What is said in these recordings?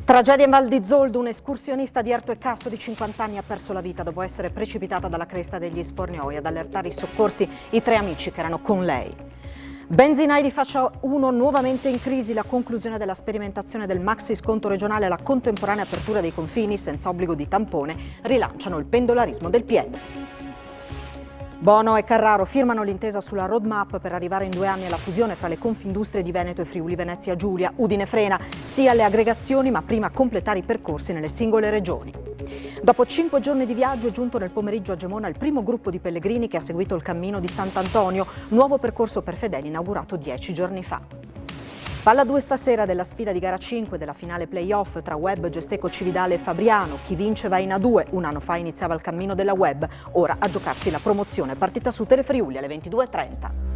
Tragedia in Val di Zoldo, un'escursionista di Erto e Casso di 50 anni ha perso la vita dopo essere precipitata dalla cresta degli Sfornioi. Ad allertare i soccorsi i 3 amici che erano con lei. Benzinai di Fascia 1 nuovamente in crisi, la conclusione della sperimentazione del maxi sconto regionale e la contemporanea apertura dei confini senza obbligo di tampone rilanciano il pendolarismo del PL. Bono e Carraro firmano l'intesa sulla roadmap per arrivare in 2 anni alla fusione fra le Confindustrie di Veneto e Friuli Venezia Giulia. Udine frena, sì alle aggregazioni, ma prima completare i percorsi nelle singole regioni. Dopo 5 giorni di viaggio è giunto nel pomeriggio a Gemona il primo gruppo di pellegrini che ha seguito il cammino di Sant'Antonio, nuovo percorso per fedeli inaugurato 10 giorni fa. Palla 2 stasera della sfida di gara 5 della finale playoff tra Web, Gesteco, Cividale e Fabriano. Chi vince va in A2. Un anno fa iniziava il cammino della Web, ora a giocarsi la promozione. Partita su Telefriuli alle 22:30.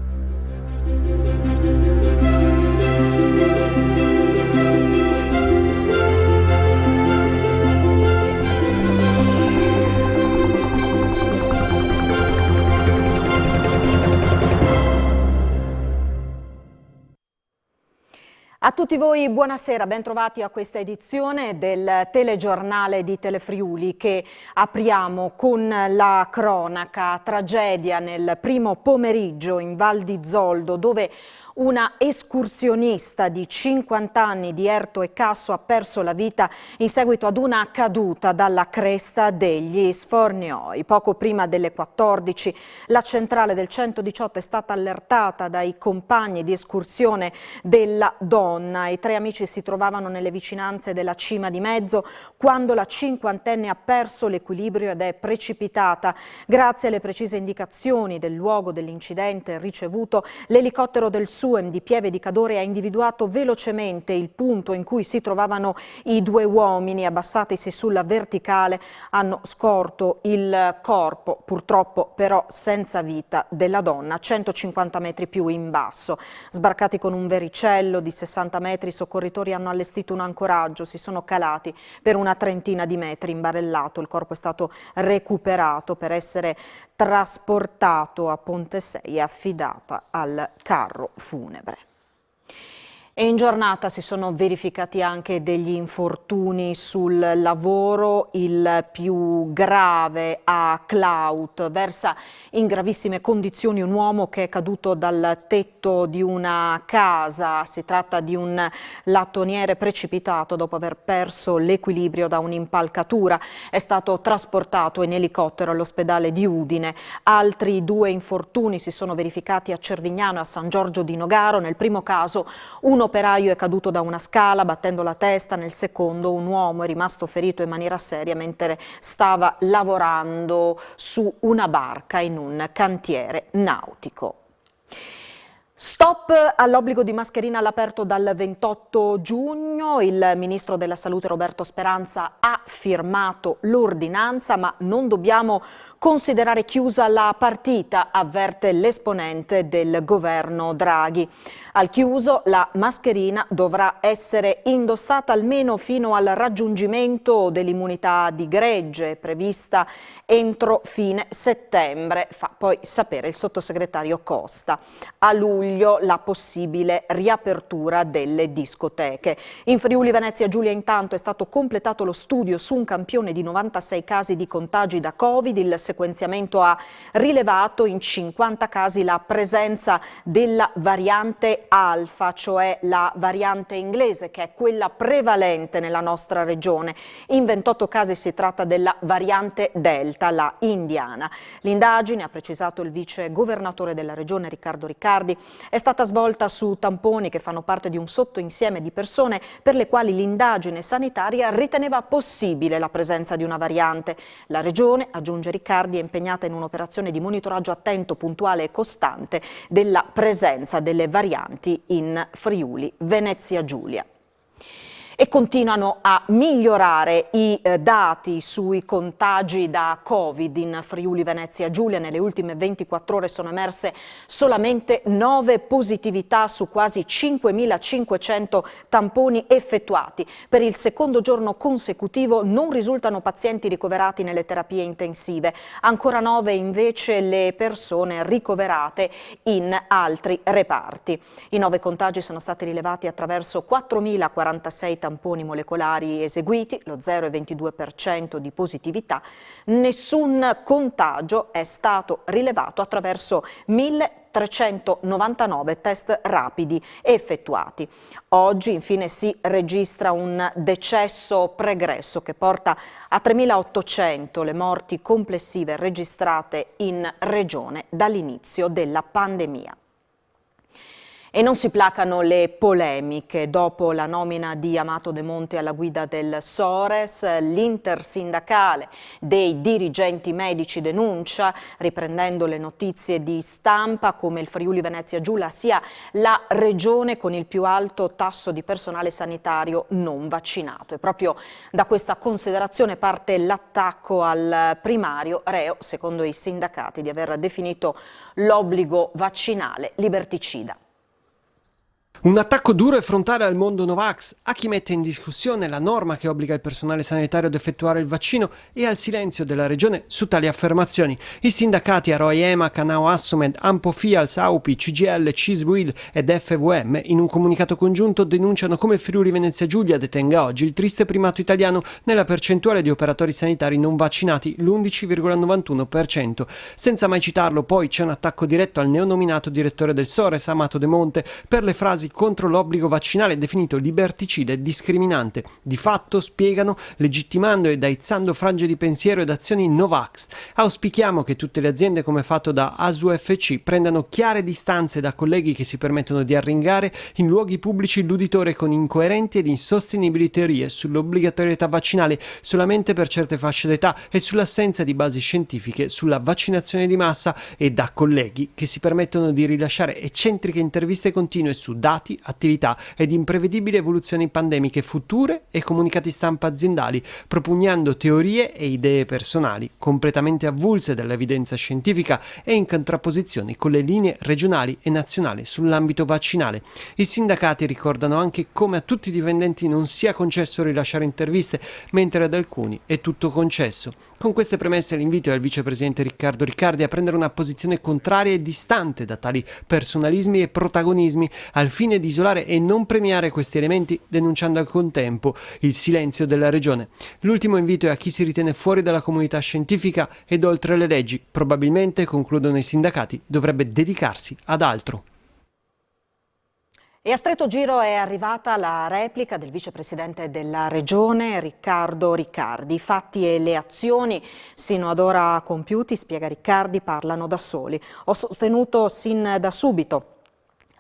A tutti voi buonasera, ben trovati a questa edizione del telegiornale di Telefriuli che apriamo con la cronaca. Tragedia nel primo pomeriggio in Val di Zoldo, dove una escursionista di 50 anni di Erto e Casso ha perso la vita in seguito ad una caduta dalla cresta degli Sfornioi. Poco prima delle 14 la centrale del 118 è stata allertata dai compagni di escursione della donna. I 3 amici si trovavano nelle vicinanze della Cima di Mezzo quando la cinquantenne ha perso l'equilibrio ed è precipitata. Grazie alle precise indicazioni del luogo dell'incidente ricevuto, l'elicottero del SUEM di Pieve di Cadore ha individuato velocemente il punto in cui si trovavano i 2 uomini. Abbassatisi sulla verticale hanno scorto il corpo, purtroppo però senza vita, della donna, 150 metri più in basso. Sbarcati con un vericello di 60 metri, i soccorritori hanno allestito un ancoraggio, si sono calati per una trentina di metri imbarellato. Il corpo è stato recuperato per essere trasportato a Ponte 6 e affidata al carro funebre. E in giornata si sono verificati anche degli infortuni sul lavoro. Il più grave a Claut. Versa in gravissime condizioni un uomo che è caduto dal tetto di una casa. Si tratta di un lattoniere precipitato dopo aver perso l'equilibrio da un'impalcatura. È stato trasportato in elicottero all'ospedale di Udine. Altri 2 infortuni si sono verificati a Cervignano e a San Giorgio di Nogaro. Nel primo caso un operaio è caduto da una scala battendo la testa, nel secondo un uomo è rimasto ferito in maniera seria mentre stava lavorando su una barca in un cantiere nautico. Stop all'obbligo di mascherina all'aperto dal 28 giugno. Il ministro della Salute Roberto Speranza ha firmato l'ordinanza, ma non dobbiamo considerare chiusa la partita, avverte l'esponente del governo Draghi. Al chiuso la mascherina dovrà essere indossata almeno fino al raggiungimento dell'immunità di gregge prevista entro fine settembre, fa poi sapere il sottosegretario Costa. A luglio la possibile riapertura delle discoteche. In Friuli Venezia Giulia intanto è stato completato lo studio su un campione di 96 casi di contagi da Covid. Il sequenziamento ha rilevato in 50 casi la presenza della variante Alfa, cioè la variante inglese, che è quella prevalente nella nostra regione. In 28 casi si tratta della variante Delta, la indiana. L'indagine, ha precisato il vice governatore della regione Riccardo Riccardi, è stata svolta su tamponi che fanno parte di un sottoinsieme di persone per le quali l'indagine sanitaria riteneva possibile la presenza di una variante. La regione, aggiunge Riccardi, è impegnata in un'operazione di monitoraggio attento, puntuale e costante della presenza delle varianti in Friuli Venezia Giulia. E continuano a migliorare i dati sui contagi da Covid in Friuli Venezia Giulia. Nelle ultime 24 ore sono emerse solamente 9 positività su quasi 5.500 tamponi effettuati. Per il secondo giorno consecutivo non risultano pazienti ricoverati nelle terapie intensive, ancora 9 invece le persone ricoverate in altri reparti. I 9 contagi sono stati rilevati attraverso 4.046 tamponi molecolari eseguiti, lo 0,22% di positività. Nessun contagio è stato rilevato attraverso 1.399 test rapidi effettuati. Oggi infine si registra un decesso pregresso che porta a 3.800 le morti complessive registrate in regione dall'inizio della pandemia. E non si placano le polemiche. Dopo la nomina di Amato De Monte alla guida del Sores, l'intersindacale dei dirigenti medici denuncia, riprendendo le notizie di stampa, come il Friuli Venezia Giulia sia la regione con il più alto tasso di personale sanitario non vaccinato. E proprio da questa considerazione parte l'attacco al primario, reo, secondo i sindacati, di aver definito l'obbligo vaccinale liberticida. Un attacco duro e frontale al mondo Novax, a chi mette in discussione la norma che obbliga il personale sanitario ad effettuare il vaccino e al silenzio della Regione su tali affermazioni. I sindacati Aroi EMA, Canao Assomed, Ampo Fials, AUPI, CGL, CISWIL ed FVM in un comunicato congiunto denunciano come il Friuli Venezia Giulia detenga oggi il triste primato italiano nella percentuale di operatori sanitari non vaccinati, l'11,91%. Senza mai citarlo, poi c'è un attacco diretto al neonominato direttore del Sores, Amato De Monte, per le frasi contro l'obbligo vaccinale definito liberticida e discriminante. Di fatto, spiegano, legittimando ed aizzando frange di pensiero ed azioni Novax. Auspichiamo che tutte le aziende, come fatto da ASUFC, prendano chiare distanze da colleghi che si permettono di arringare in luoghi pubblici l'uditore con incoerenti ed insostenibili teorie sull'obbligatorietà vaccinale solamente per certe fasce d'età e sull'assenza di basi scientifiche sulla vaccinazione di massa, e da colleghi che si permettono di rilasciare eccentriche interviste continue su dati, attività ed imprevedibili evoluzioni pandemiche future e comunicati stampa aziendali, propugnando teorie e idee personali completamente avulse dall'evidenza scientifica e in contrapposizione con le linee regionali e nazionali sull'ambito vaccinale. I sindacati ricordano anche come a tutti i dipendenti non sia concesso rilasciare interviste, mentre ad alcuni è tutto concesso. Con queste premesse l'invito è al vicepresidente Riccardo Riccardi a prendere una posizione contraria e distante da tali personalismi e protagonismi, al fine di isolare e non premiare questi elementi, denunciando al contempo il silenzio della Regione. L'ultimo invito è a chi si ritiene fuori dalla comunità scientifica ed oltre le leggi. Probabilmente, concludono i sindacati, dovrebbe dedicarsi ad altro. E a stretto giro è arrivata la replica del vicepresidente della Regione, Riccardo Riccardi. I fatti e le azioni sino ad ora compiuti, spiega Riccardi, parlano da soli. Ho sostenuto sin da subito,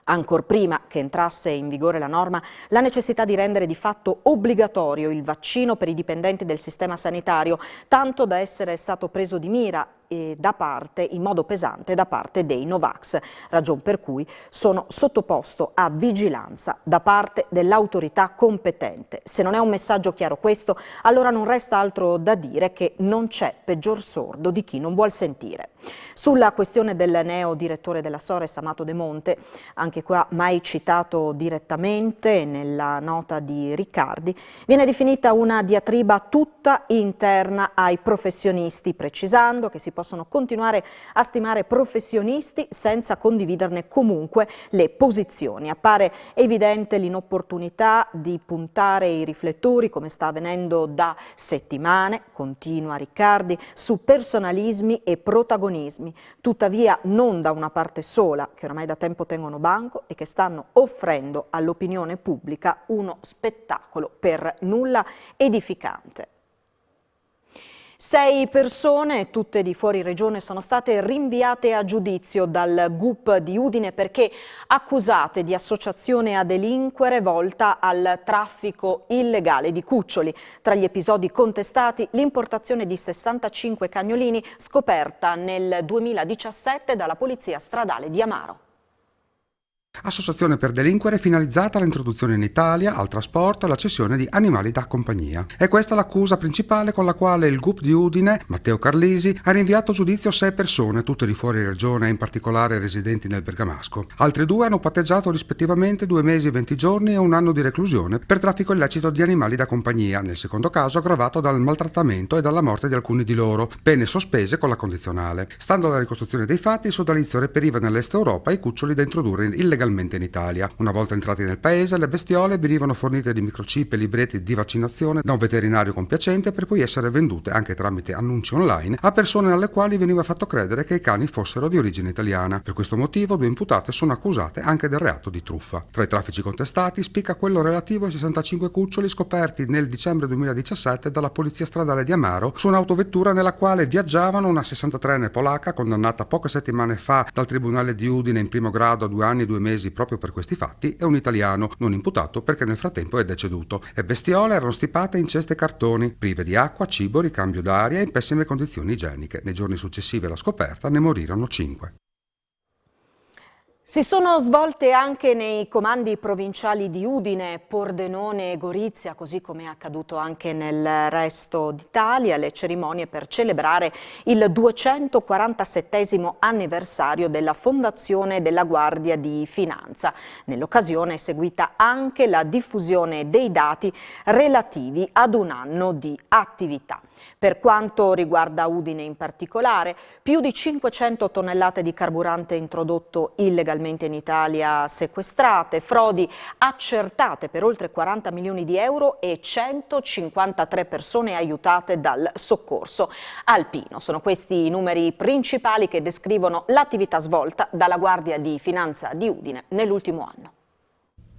ancor prima che entrasse in vigore la norma, la necessità di rendere di fatto obbligatorio il vaccino per i dipendenti del sistema sanitario, tanto da essere stato preso di mira in modo pesante da parte dei Novax, ragion per cui sono sottoposto a vigilanza da parte dell'autorità competente. Se non è un messaggio chiaro questo, allora non resta altro da dire che non c'è peggior sordo di chi non vuol sentire. Sulla questione del neo direttore della Sores, Amato De Monte, anche qua mai citato direttamente nella nota di Riccardi, viene definita una diatriba tutta interna ai professionisti, precisando che si possono continuare a stimare professionisti senza condividerne comunque le posizioni. Appare evidente l'inopportunità di puntare i riflettori, come sta avvenendo da settimane, continua Riccardi, su personalismi e protagonismi, tuttavia non da una parte sola, che oramai da tempo tengono banco e che stanno offrendo all'opinione pubblica uno spettacolo per nulla edificante. 6 persone, tutte di fuori regione, sono state rinviate a giudizio dal GUP di Udine perché accusate di associazione a delinquere volta al traffico illegale di cuccioli. Tra gli episodi contestati, l'importazione di 65 cagnolini scoperta nel 2017 dalla Polizia Stradale di Amaro. Associazione per delinquere finalizzata all'introduzione in Italia, al trasporto e alla cessione di animali da compagnia. È questa l'accusa principale con la quale il GUP di Udine, Matteo Carlisi, ha rinviato a giudizio 6 persone, tutte di fuori regione e in particolare residenti nel Bergamasco. Altri 2 hanno patteggiato rispettivamente 2 mesi e 20 giorni e 1 anno di reclusione per traffico illecito di animali da compagnia, nel secondo caso aggravato dal maltrattamento e dalla morte di alcuni di loro, pene sospese con la condizionale. Stando alla ricostruzione dei fatti, il sodalizio reperiva nell'est Europa i cuccioli da introdurre illegalmente in Italia. Una volta entrati nel paese, le bestiole venivano fornite di microchip e libretti di vaccinazione da un veterinario compiacente per poi essere vendute anche tramite annunci online a persone alle quali veniva fatto credere che i cani fossero di origine italiana. Per questo motivo 2 imputate sono accusate anche del reato di truffa. Tra i traffici contestati spicca quello relativo ai 65 cuccioli scoperti nel dicembre 2017 dalla polizia stradale di Amaro su un'autovettura nella quale viaggiavano una 63enne polacca condannata poche settimane fa dal tribunale di Udine in primo grado a 2 anni e 2 mesi proprio per questi fatti e un italiano non imputato perché nel frattempo è deceduto. Le bestiole erano stipate in ceste cartoni, prive di acqua, cibo, ricambio d'aria e in pessime condizioni igieniche. Nei giorni successivi alla scoperta ne morirono 5. Si sono svolte anche nei comandi provinciali di Udine, Pordenone e Gorizia, così come è accaduto anche nel resto d'Italia, le cerimonie per celebrare il 247° anniversario della fondazione della Guardia di Finanza. Nell'occasione è seguita anche la diffusione dei dati relativi ad un anno di attività. Per quanto riguarda Udine in particolare, più di 500 tonnellate di carburante introdotto illegalmente in Italia sequestrate, frodi accertate per oltre 40 milioni di euro e 153 persone aiutate dal soccorso alpino. Sono questi i numeri principali che descrivono l'attività svolta dalla Guardia di Finanza di Udine nell'ultimo anno.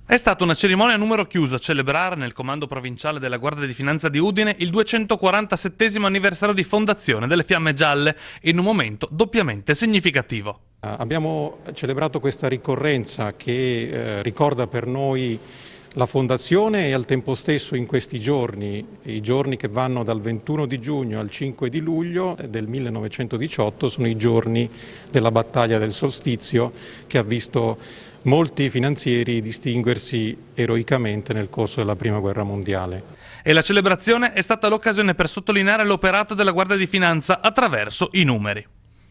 È stata una cerimonia a numero chiuso a celebrare nel comando provinciale della Guardia di Finanza di Udine il 247° anniversario di fondazione delle Fiamme Gialle, in un momento doppiamente significativo. Abbiamo celebrato questa ricorrenza che ricorda per noi la fondazione e al tempo stesso in questi giorni, i giorni che vanno dal 21 di giugno al 5 di luglio del 1918, sono i giorni della battaglia del solstizio che ha visto molti finanzieri distinguersi eroicamente nel corso della Prima Guerra Mondiale. E la celebrazione è stata l'occasione per sottolineare l'operato della Guardia di Finanza attraverso i numeri.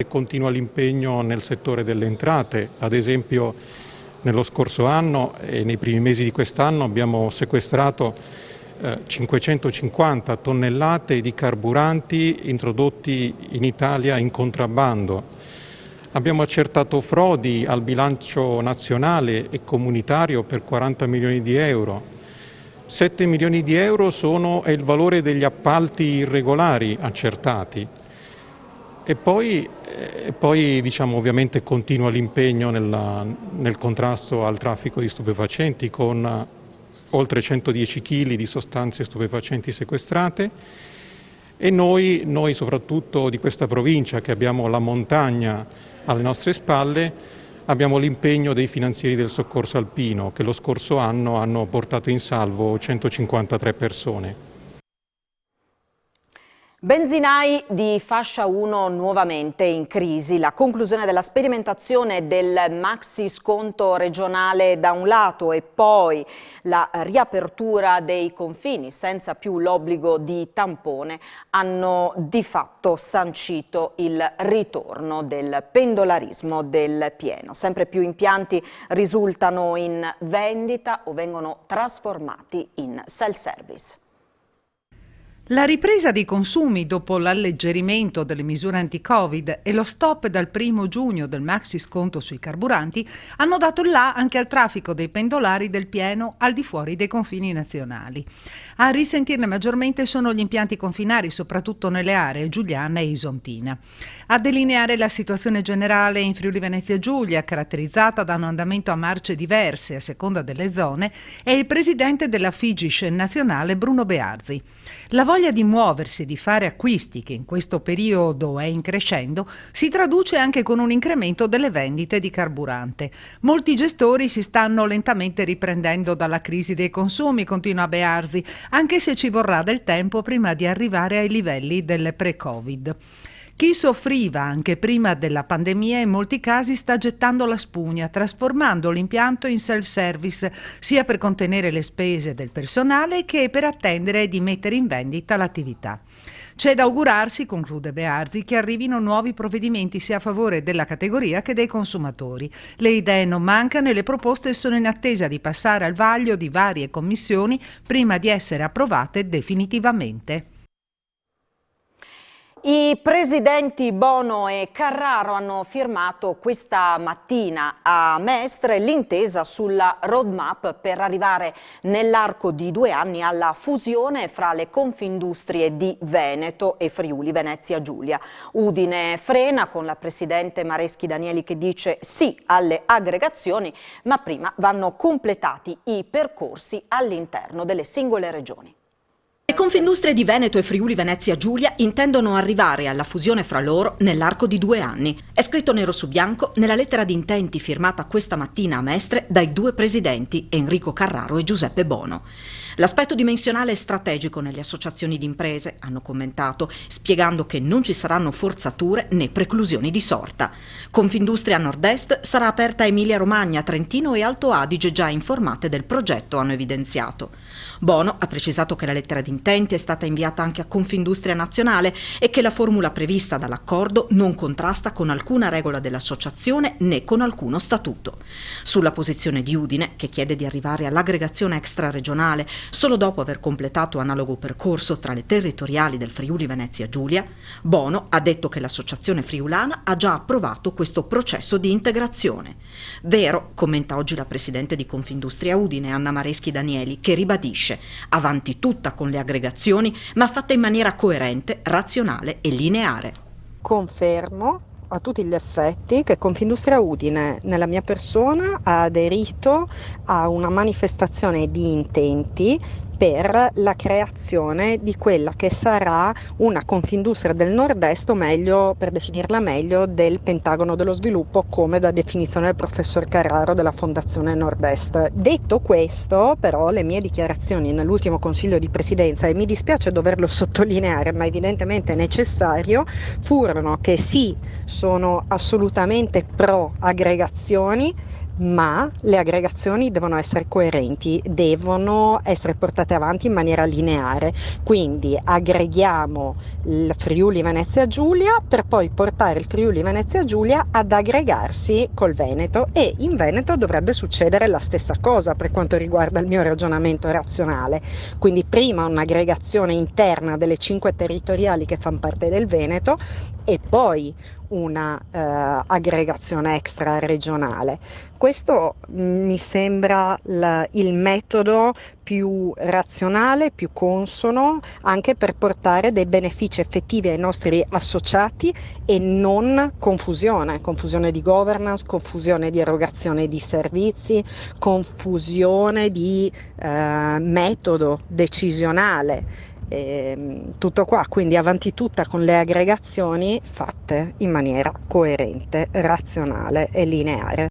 Continua l'impegno nel settore delle entrate, ad esempio nello scorso anno e nei primi mesi di quest'anno abbiamo sequestrato 550 tonnellate di carburanti introdotti in Italia in contrabbando. Abbiamo accertato frodi al bilancio nazionale e comunitario per 40 milioni di euro. 7 milioni di euro è il valore degli appalti irregolari accertati. E poi diciamo, ovviamente continua l'impegno nel contrasto al traffico di stupefacenti con oltre 110 kg di sostanze stupefacenti sequestrate. E noi soprattutto di questa provincia che abbiamo la montagna alle nostre spalle, abbiamo l'impegno dei finanzieri del soccorso alpino che lo scorso anno hanno portato in salvo 153 persone. Benzinai di fascia 1 nuovamente in crisi. La conclusione della sperimentazione del maxi sconto regionale da un lato e poi la riapertura dei confini senza più l'obbligo di tampone hanno di fatto sancito il ritorno del pendolarismo del pieno. Sempre più impianti risultano in vendita o vengono trasformati in self-service. La ripresa dei consumi dopo l'alleggerimento delle misure anti-Covid e lo stop dal 1° giugno del maxi sconto sui carburanti hanno dato il là anche al traffico dei pendolari del pieno al di fuori dei confini nazionali. A risentirne maggiormente sono gli impianti confinari, soprattutto nelle aree Giuliana e Isontina. A delineare la situazione generale in Friuli Venezia Giulia, caratterizzata da un andamento a marce diverse a seconda delle zone, è il presidente della Figish nazionale Bruno Bearzi. La voglia di muoversi e di fare acquisti, che in questo periodo è in crescendo, si traduce anche con un incremento delle vendite di carburante. Molti gestori si stanno lentamente riprendendo dalla crisi dei consumi, continua Bearzi, anche se ci vorrà del tempo prima di arrivare ai livelli del pre-Covid. Chi soffriva anche prima della pandemia in molti casi sta gettando la spugna, trasformando l'impianto in self-service, sia per contenere le spese del personale che per attendere di mettere in vendita l'attività. C'è da augurarsi, conclude Bearzi, che arrivino nuovi provvedimenti sia a favore della categoria che dei consumatori. Le idee non mancano e le proposte sono in attesa di passare al vaglio di varie commissioni prima di essere approvate definitivamente. I presidenti Bono e Carraro hanno firmato questa mattina a Mestre l'intesa sulla roadmap per arrivare nell'arco di 2 anni alla fusione fra le Confindustrie di Veneto e Friuli Venezia Giulia. Udine frena con la presidente Mareschi Danieli che dice sì alle aggregazioni, ma prima vanno completati i percorsi all'interno delle singole regioni. Le Confindustrie di Veneto e Friuli Venezia Giulia intendono arrivare alla fusione fra loro nell'arco di 2 anni. È scritto nero su bianco nella lettera di intenti firmata questa mattina a Mestre dai 2 presidenti, Enrico Carraro e Giuseppe Bono. L'aspetto dimensionale è strategico nelle associazioni di imprese, hanno commentato, spiegando che non ci saranno forzature né preclusioni di sorta. Confindustria Nord-Est sarà aperta a Emilia-Romagna, Trentino e Alto Adige, già informate del progetto, hanno evidenziato. Bono ha precisato che la lettera di intenti è stata inviata anche a Confindustria Nazionale e che la formula prevista dall'accordo non contrasta con alcuna regola dell'associazione né con alcuno statuto. Sulla posizione di Udine, che chiede di arrivare all'aggregazione extraregionale solo dopo aver completato analogo percorso tra le territoriali del Friuli Venezia Giulia, Bono ha detto che l'associazione friulana ha già approvato questo processo di integrazione. Vero, commenta oggi la presidente di Confindustria Udine, Anna Mareschi Danieli, che ribadisce avanti tutta con le aggregazioni, ma fatta in maniera coerente, razionale e lineare. Confermo a tutti gli effetti che Confindustria Udine, nella mia persona, ha aderito a una manifestazione di intenti per la creazione di quella che sarà una Confindustria del Nord-Est, o meglio, per definirla meglio, del Pentagono dello Sviluppo, come da definizione del professor Carraro della Fondazione Nord-Est. Detto questo, però, le mie dichiarazioni nell'ultimo Consiglio di Presidenza, e mi dispiace doverlo sottolineare, ma evidentemente è necessario, furono che sì, sono assolutamente pro aggregazioni, ma le aggregazioni devono essere coerenti, devono essere portate avanti in maniera lineare. Quindi aggreghiamo il Friuli Venezia Giulia per poi portare il Friuli Venezia Giulia ad aggregarsi col Veneto, e in Veneto dovrebbe succedere la stessa cosa per quanto riguarda il mio ragionamento razionale. Quindi prima un'aggregazione interna delle 5 territoriali che fanno parte del Veneto e poi una aggregazione extra regionale. Questo mi sembra il metodo più razionale, più consono, anche per portare dei benefici effettivi ai nostri associati e non confusione di governance, confusione di erogazione di servizi, confusione di metodo decisionale. Tutto qua, quindi avanti tutta con le aggregazioni fatte in maniera coerente, razionale e lineare.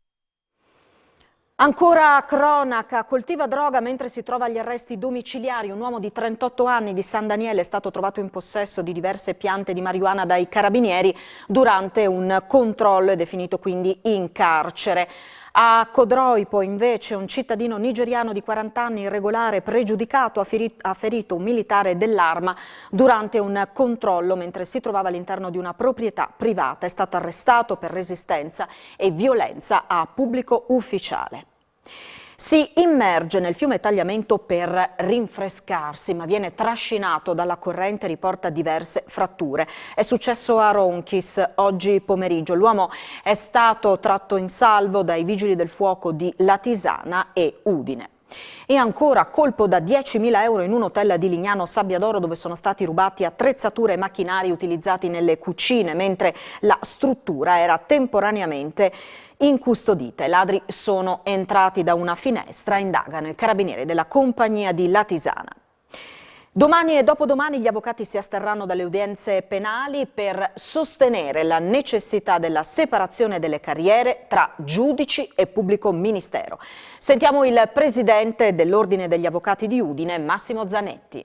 Ancora cronaca, coltiva droga mentre si trova agli arresti domiciliari. Un uomo di 38 anni di San Daniele è stato trovato in possesso di diverse piante di marijuana dai carabinieri durante un controllo ed è finito quindi in carcere. A Codroipo invece un cittadino nigeriano di 40 anni irregolare pregiudicato ha ferito un militare dell'Arma durante un controllo mentre si trovava all'interno di una proprietà privata. È stato arrestato per resistenza e violenza a pubblico ufficiale. Si immerge nel fiume Tagliamento per rinfrescarsi, ma viene trascinato dalla corrente e riporta diverse fratture. È successo a Ronchis oggi pomeriggio. L'uomo è stato tratto in salvo dai vigili del fuoco di Latisana e Udine. E ancora colpo da 10.000 euro in un hotel di Lignano Sabbiadoro, dove sono stati rubati attrezzature e macchinari utilizzati nelle cucine, mentre la struttura era temporaneamente incustodita. I ladri sono entrati da una finestra, indagano i carabinieri della compagnia di Latisana. Domani e dopodomani gli avvocati si asterranno dalle udienze penali per sostenere la necessità della separazione delle carriere tra giudici e pubblico ministero. Sentiamo il presidente dell'Ordine degli Avvocati di Udine, Massimo Zanetti.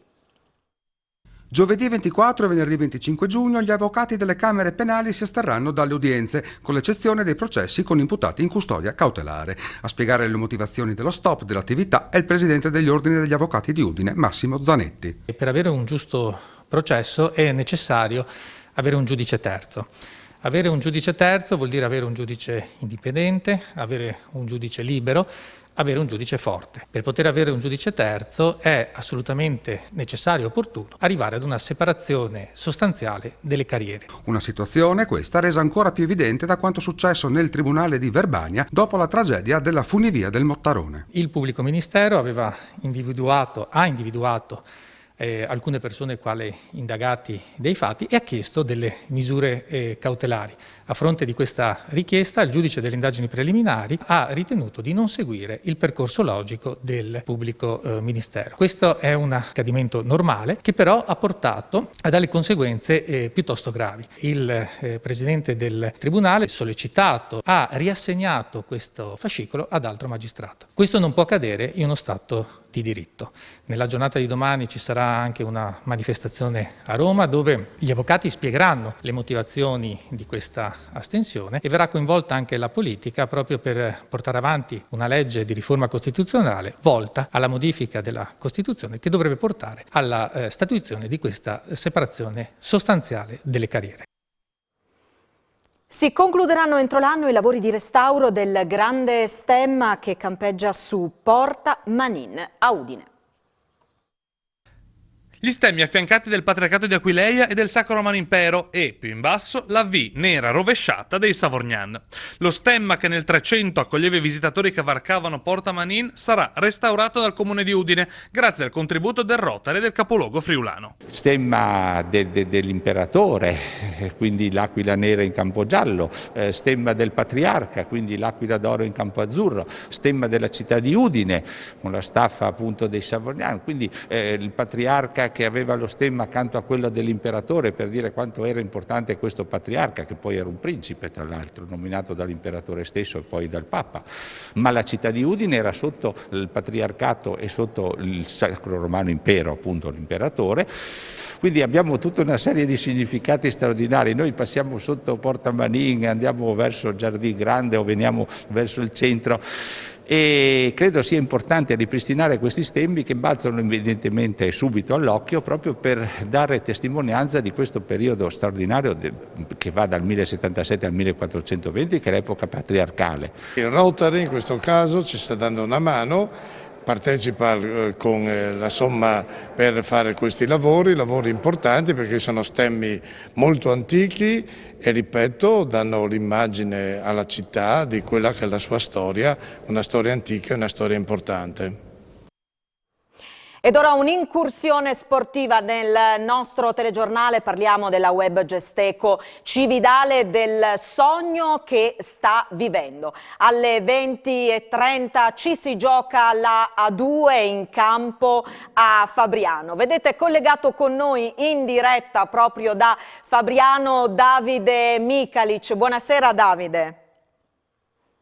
Giovedì 24 e venerdì 25 giugno gli avvocati delle Camere penali si asterranno dalle udienze, con l'eccezione dei processi con imputati in custodia cautelare. A spiegare le motivazioni dello stop dell'attività è il presidente degli ordini degli avvocati di Udine, Massimo Zanetti. Per avere un giusto processo è necessario avere un giudice terzo. Avere un giudice terzo vuol dire avere un giudice indipendente, avere un giudice libero, avere un giudice forte. Per poter avere un giudice terzo è assolutamente necessario e opportuno arrivare ad una separazione sostanziale delle carriere. Una situazione questa resa ancora più evidente da quanto successo nel Tribunale di Verbania dopo la tragedia della funivia del Mottarone. Il pubblico ministero ha individuato alcune persone quali indagati dei fatti e ha chiesto delle misure cautelari. A fronte di questa richiesta, il giudice delle indagini preliminari ha ritenuto di non seguire il percorso logico del pubblico ministero. Questo è un accadimento normale che però ha portato a delle conseguenze piuttosto gravi. Il presidente del tribunale, sollecitato, ha riassegnato questo fascicolo ad altro magistrato. Questo non può accadere in uno Stato di diritto. Nella giornata di domani ci sarà anche una manifestazione a Roma dove gli avvocati spiegheranno le motivazioni di questa astensione e verrà coinvolta anche la politica proprio per portare avanti una legge di riforma costituzionale volta alla modifica della Costituzione che dovrebbe portare alla statuizione di questa separazione sostanziale delle carriere. Si concluderanno entro l'anno i lavori di restauro del grande stemma che campeggia su Porta Manin a Udine. Gli stemmi affiancati del Patriarcato di Aquileia e del Sacro Romano Impero e, più in basso, la V nera rovesciata dei Savorgnan. Lo stemma che nel 300 accoglieva i visitatori che varcavano Porta Manin sarà restaurato dal Comune di Udine grazie al contributo del Rotary del capoluogo friulano. Stemma dell'imperatore, quindi l'aquila nera in campo giallo, stemma del Patriarca, quindi l'aquila d'oro in campo azzurro, stemma della città di Udine con la staffa appunto dei Savorgnan, quindi il Patriarca che aveva lo stemma accanto a quello dell'imperatore per dire quanto era importante questo patriarca, che poi era un principe tra l'altro, nominato dall'imperatore stesso e poi dal Papa, ma la città di Udine era sotto il patriarcato e sotto il Sacro Romano Impero, appunto l'imperatore. Quindi abbiamo tutta una serie di significati straordinari. Noi passiamo sotto Porta Manin, andiamo verso il Giardin Grande o veniamo verso il centro e credo sia importante ripristinare questi stemmi che balzano evidentemente subito all'occhio proprio per dare testimonianza di questo periodo straordinario che va dal 1077 al 1420, che è l'epoca patriarcale. Il Rotary in questo caso ci sta dando una mano, partecipa con la somma per fare questi lavori importanti perché sono stemmi molto antichi e ripeto danno l'immagine alla città di quella che è la sua storia, una storia antica e una storia importante. Ed ora un'incursione sportiva nel nostro telegiornale, parliamo della Web Gesteco Cividale, del sogno che sta vivendo. Alle 20:30 ci si gioca la A2 in campo a Fabriano. Vedete collegato con noi in diretta proprio da Fabriano Davide Micalic. Buonasera Davide.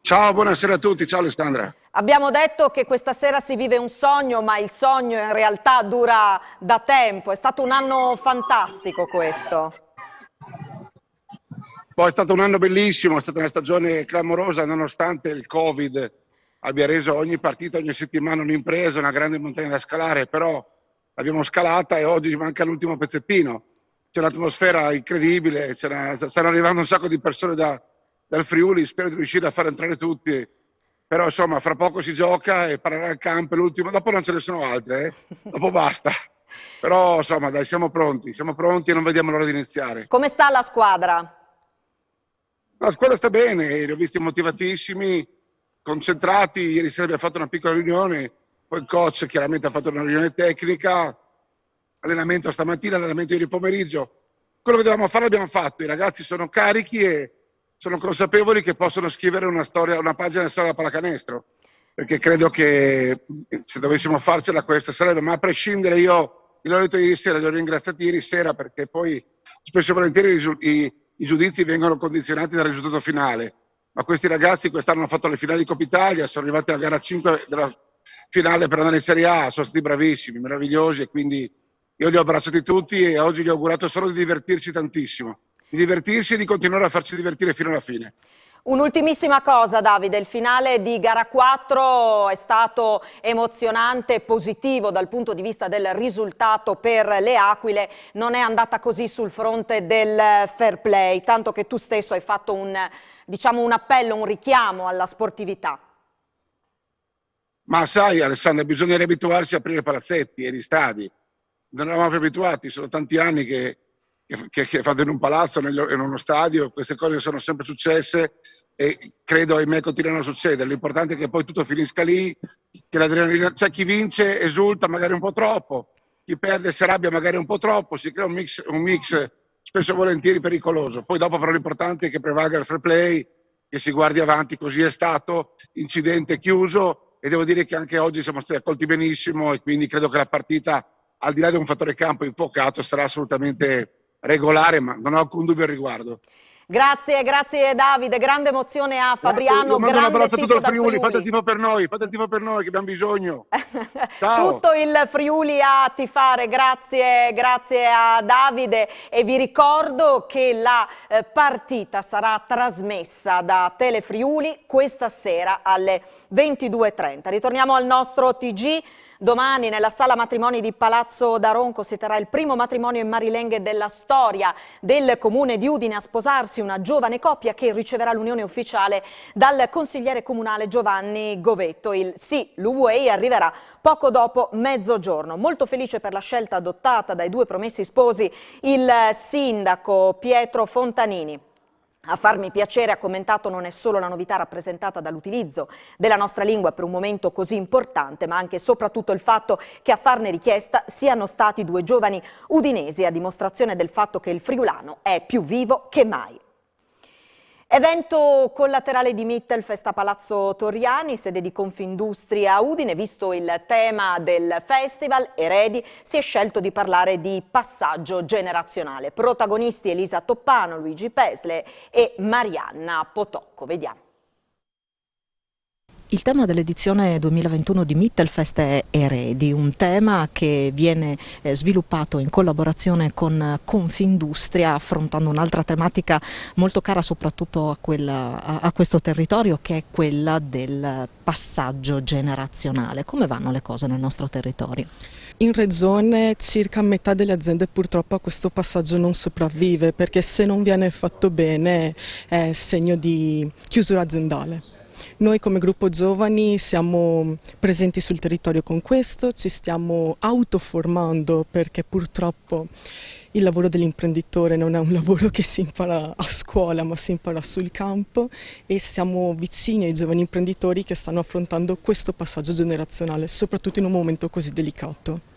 Ciao, buonasera a tutti, ciao Alessandra. Abbiamo detto che questa sera si vive un sogno, ma il sogno in realtà dura da tempo. È stato un anno fantastico questo. Poi è stato un anno bellissimo, è stata una stagione clamorosa nonostante il Covid abbia reso ogni partita, ogni settimana un'impresa, una grande montagna da scalare, però l'abbiamo scalata e oggi ci manca l'ultimo pezzettino. C'è un'atmosfera incredibile, stanno arrivando un sacco di persone dal Friuli, spero di riuscire a far entrare tutti. Però insomma fra poco si gioca e parlerà il campo, l'ultimo, dopo non ce ne sono altre, dopo basta. Però insomma dai, siamo pronti e non vediamo l'ora di iniziare. Come sta la squadra? La squadra sta bene, li ho visti motivatissimi, concentrati, ieri sera abbiamo fatto una piccola riunione, poi il coach chiaramente ha fatto una riunione tecnica, allenamento stamattina, allenamento ieri pomeriggio. Quello che dovevamo fare l'abbiamo fatto, i ragazzi sono carichi e sono consapevoli che possono scrivere una pagina della storia della pallacanestro, perché credo che se dovessimo farcela questa sarebbe, ma a prescindere io l'ho detto ieri sera, li ho ringraziati ieri sera perché poi spesso e volentieri i giudizi vengono condizionati dal risultato finale, ma questi ragazzi quest'anno hanno fatto le finali di Coppa Italia, sono arrivati alla gara 5 della finale per andare in Serie A, sono stati bravissimi, meravigliosi e quindi Io li ho abbracciati tutti e oggi gli ho augurato solo di divertirsi tantissimo, di divertirsi e di continuare a farci divertire fino alla fine. Un'ultimissima cosa, Davide, il finale di gara 4 è stato emozionante e positivo dal punto di vista del risultato per le Aquile, non è andata così sul fronte del fair play, tanto che tu stesso hai fatto un appello, un richiamo alla sportività. Ma sai Alessandra, bisogna riabituarsi a aprire palazzetti e gli stadi, non eravamo più abituati, sono tanti anni che fate in un palazzo, in uno stadio, queste cose sono sempre successe e credo ahimè continuano a succedere. L'importante è che poi tutto finisca lì, che l'adrenalina, cioè chi vince esulta magari un po' troppo, chi perde si arrabbia magari un po' troppo, si crea un mix spesso e volentieri pericoloso. Poi dopo però l'importante è che prevalga il fair play, che si guardi avanti, così è stato, incidente chiuso e devo dire che anche oggi siamo stati accolti benissimo e quindi credo che la partita, al di là di un fattore campo infuocato, sarà assolutamente regolare, ma non ho alcun dubbio al riguardo. Grazie Davide, grande emozione a Fabriano, grande grande tifo tifo dal Friuli, Friuli. fate il tifo per noi che abbiamo bisogno. Ciao. Tutto il Friuli a tifare, grazie a Davide e vi ricordo che la partita sarà trasmessa da Telefriuli questa sera alle 22:30. Ritorniamo al nostro TG. Domani nella sala matrimoni di Palazzo d'Aronco si terrà il primo matrimonio in Marilenghe della storia del comune di Udine a sposarsi una giovane coppia che riceverà l'unione ufficiale dal consigliere comunale Giovanni Govetto. Il sì, l'UVA arriverà poco dopo mezzogiorno. Molto felice per la scelta adottata dai due promessi sposi il sindaco Pietro Fontanini. A farmi piacere, ha commentato, non è solo la novità rappresentata dall'utilizzo della nostra lingua per un momento così importante, ma anche e soprattutto il fatto che a farne richiesta siano stati due giovani udinesi, a dimostrazione del fatto che il friulano è più vivo che mai. Evento collaterale di Mittelfest a Palazzo Torriani, sede di Confindustria Udine. Visto il tema del festival Eredi, si è scelto di parlare di passaggio generazionale. Protagonisti Elisa Toppano, Luigi Pesle e Marianna Potocco. Vediamo. Il tema dell'edizione 2021 di Mittelfest è Eredi, un tema che viene sviluppato in collaborazione con Confindustria, affrontando un'altra tematica molto cara soprattutto a questo territorio, che è quella del passaggio generazionale. Come vanno le cose nel nostro territorio? In regione circa metà delle aziende purtroppo a questo passaggio non sopravvive, perché se non viene fatto bene è segno di chiusura aziendale. Noi come gruppo giovani siamo presenti sul territorio con questo, ci stiamo autoformando perché purtroppo il lavoro dell'imprenditore non è un lavoro che si impara a scuola ma si impara sul campo e siamo vicini ai giovani imprenditori che stanno affrontando questo passaggio generazionale, soprattutto in un momento così delicato.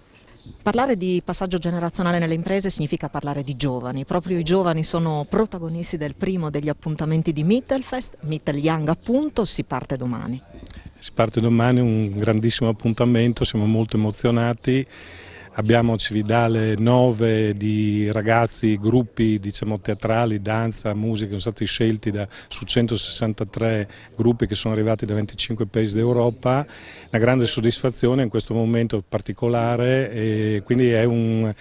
Parlare di passaggio generazionale nelle imprese significa parlare di giovani. Proprio i giovani sono protagonisti del primo degli appuntamenti di Mittelfest, Mittel Young appunto. Si parte domani. Si parte domani, un grandissimo appuntamento, siamo molto emozionati. Abbiamo a Cividale 9 di ragazzi, gruppi teatrali, danza, musica, che sono stati scelti su 163 gruppi che sono arrivati da 25 paesi d'Europa. Una grande soddisfazione in questo momento particolare e quindi è un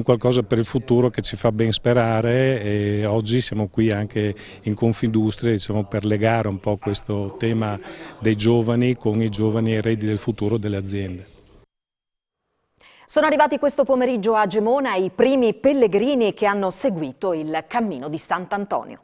qualcosa per il futuro che ci fa ben sperare e oggi siamo qui anche in Confindustria per legare un po' questo tema dei giovani con i giovani eredi del futuro delle aziende. Sono arrivati questo pomeriggio a Gemona i primi pellegrini che hanno seguito il cammino di Sant'Antonio.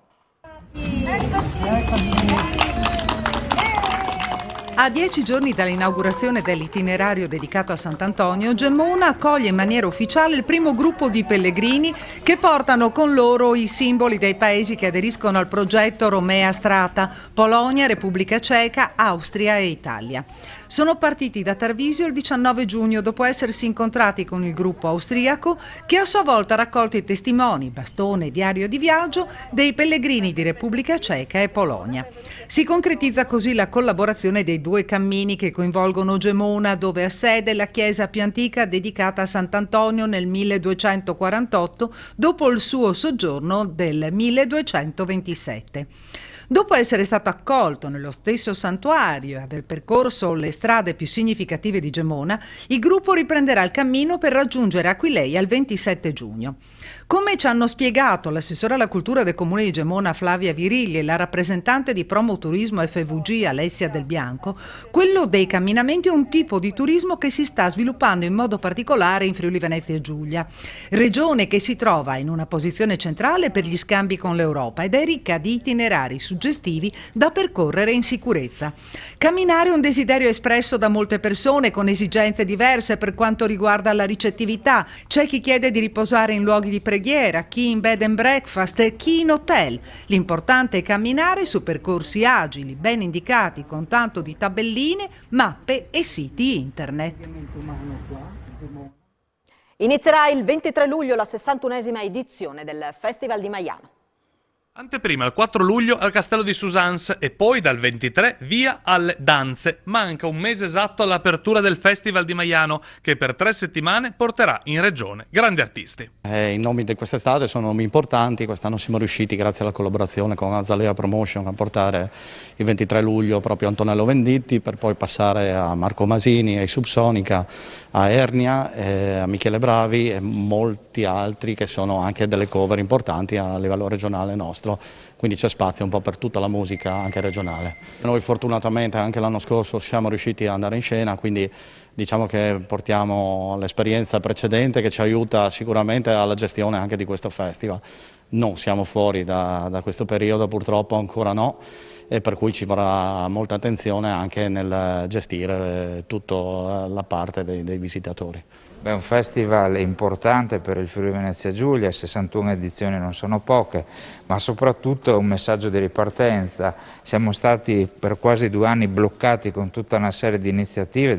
A 10 giorni dall'inaugurazione dell'itinerario dedicato a Sant'Antonio, Gemona accoglie in maniera ufficiale il primo gruppo di pellegrini che portano con loro i simboli dei paesi che aderiscono al progetto Romea Strata: Polonia, Repubblica Ceca, Austria e Italia. Sono partiti da Tarvisio il 19 giugno dopo essersi incontrati con il gruppo austriaco che a sua volta ha raccolto i testimoni, bastone e diario di viaggio dei pellegrini di Repubblica Ceca e Polonia. Si concretizza così la collaborazione dei due cammini che coinvolgono Gemona, dove ha sede la chiesa più antica dedicata a Sant'Antonio nel 1248, dopo il suo soggiorno del 1227. Dopo essere stato accolto nello stesso santuario e aver percorso le strade più significative di Gemona, il gruppo riprenderà il cammino per raggiungere Aquileia il 27 giugno. Come ci hanno spiegato l'assessore alla cultura del comune di Gemona Flavia Virilli e la rappresentante di Promoturismo FVG Alessia Del Bianco, quello dei camminamenti è un tipo di turismo che si sta sviluppando in modo particolare in Friuli Venezia Giulia, regione che si trova in una posizione centrale per gli scambi con l'Europa ed è ricca di itinerari suggestivi da percorrere in sicurezza. Camminare è un desiderio espresso da molte persone con esigenze diverse per quanto riguarda la ricettività. C'è chi chiede di riposare in luoghi di preghiera, chi in bed and breakfast e chi in hotel. L'importante è camminare su percorsi agili, ben indicati con tanto di tabelline, mappe e siti internet. Inizierà il 23 luglio la 61esima edizione del Festival di Maiano. Anteprima il 4 luglio al Castello di Susans e poi dal 23 via alle danze. Manca un mese esatto all'apertura del Festival di Maiano che per 3 settimane porterà in regione grandi artisti. I nomi di quest'estate sono nomi importanti, quest'anno siamo riusciti grazie alla collaborazione con Azalea Promotion a portare il 23 luglio proprio Antonello Venditti per poi passare a Marco Masini, ai Subsonica, a Ernia, a Michele Bravi e molti altri che sono anche delle cover importanti a livello regionale nostro. Quindi c'è spazio un po' per tutta la musica anche regionale. Noi fortunatamente anche l'anno scorso siamo riusciti ad andare in scena, quindi diciamo che portiamo l'esperienza precedente che ci aiuta sicuramente alla gestione anche di questo festival. Non siamo fuori da questo periodo, purtroppo ancora no, e per cui ci vorrà molta attenzione anche nel gestire tutta la parte dei visitatori. È un festival importante per il Friuli Venezia Giulia, 61 edizioni non sono poche, ma soprattutto è un messaggio di ripartenza. Siamo stati per quasi 2 anni bloccati con tutta una serie di iniziative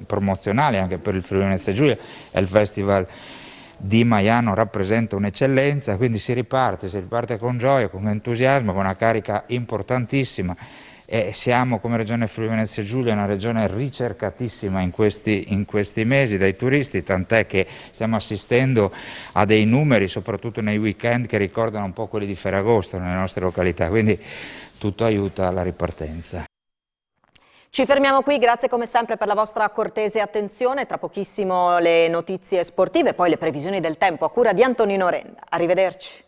promozionali anche per il Friuli Venezia Giulia e il Festival di Maiano rappresenta un'eccellenza, quindi si riparte con gioia, con entusiasmo, con una carica importantissima. E siamo come regione Friuli Venezia Giulia una regione ricercatissima in questi mesi dai turisti, tant'è che stiamo assistendo a dei numeri soprattutto nei weekend che ricordano un po' quelli di Ferragosto nelle nostre località, quindi tutto aiuta alla ripartenza. Ci fermiamo qui, grazie come sempre per la vostra cortese attenzione, tra pochissimo le notizie sportive, poi le previsioni del tempo a cura di Antonino Renda. Arrivederci.